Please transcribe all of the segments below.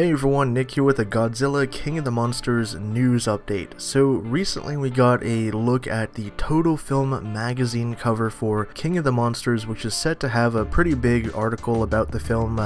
Hey everyone, Nick here with a Godzilla King of the Monsters news update. So recently we got a look at the Total Film magazine cover for King of the Monsters, which is set to have a pretty big article about the film.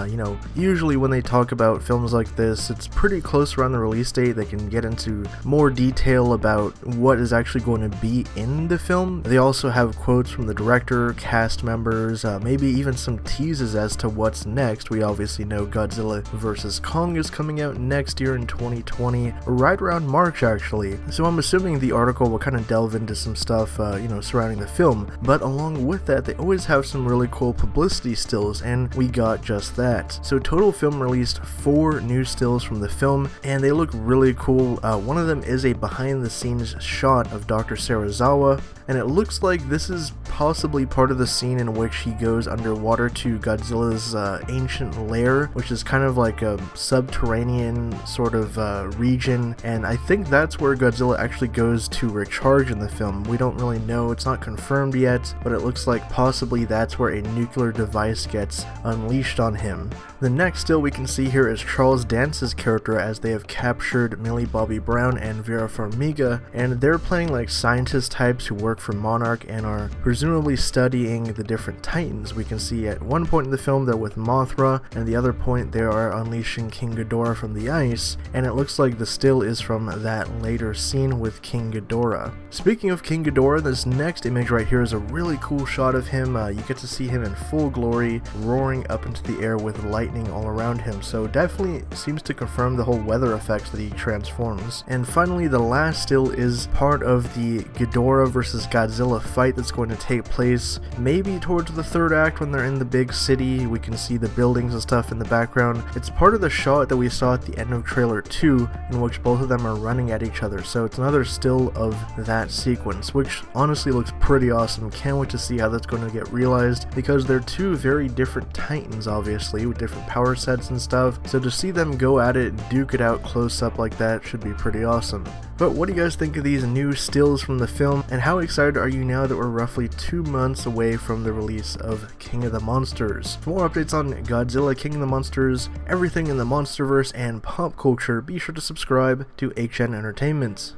Usually when they talk about films like this, it's pretty close around the release date. They can get into more detail about what is actually going to be in the film. They also have quotes from the director, cast members, maybe even some teases as to what's next. We obviously know Godzilla vs. Kong is coming out next year in 2020, right around March actually. So I'm assuming the article will kind of delve into some stuff, surrounding the film. But along with that, they always have some really cool publicity stills, and we got just that. So Total Film released 4 new stills from the film, and they look really cool. One of them is a behind-the-scenes shot of Dr. Serizawa, and it looks like this is possibly part of the scene in which he goes underwater to Godzilla's ancient lair, which is kind of like a subterranean sort of region, and I think that's where Godzilla actually goes to recharge in the film. We don't really know, it's not confirmed yet, but it looks like possibly that's where a nuclear device gets unleashed on him. The next still we can see here is Charles Dance's character, as they have captured Millie Bobby Brown and Vera Farmiga, and they're playing like scientist types who work for Monarch and are presumably studying the different titans. We can see at one point in the film they're with Mothra, and the other point they are unleashing King Ghidorah from the ice, and it looks like the still is from that later scene with King Ghidorah. Speaking of King Ghidorah, this next image right here is a really cool shot of him. You get to see him in full glory, roaring up into the air with lightning all around him, so definitely seems to confirm the whole weather effects that he transforms. And finally, the last still is part of the Ghidorah versus Godzilla fight that's going to take place maybe towards the third act when they're in the big city. We can see the buildings and stuff in the background. It's part of the shot that we saw at the end of trailer 2, in which both of them are running at each other, so it's another still of that sequence, which honestly looks pretty awesome. Can't wait to see how that's going to get realized, because they're two very different titans, obviously, with different power sets and stuff, so to see them go at it and duke it out close up like that should be pretty awesome. But what do you guys think of these new stills from the film, and how excited are you now that we're roughly 2 months away from the release of King of the Monsters? For more updates on Godzilla, King of the Monsters, everything in the Monsterverse and pop culture, be sure to subscribe to HN Entertainment.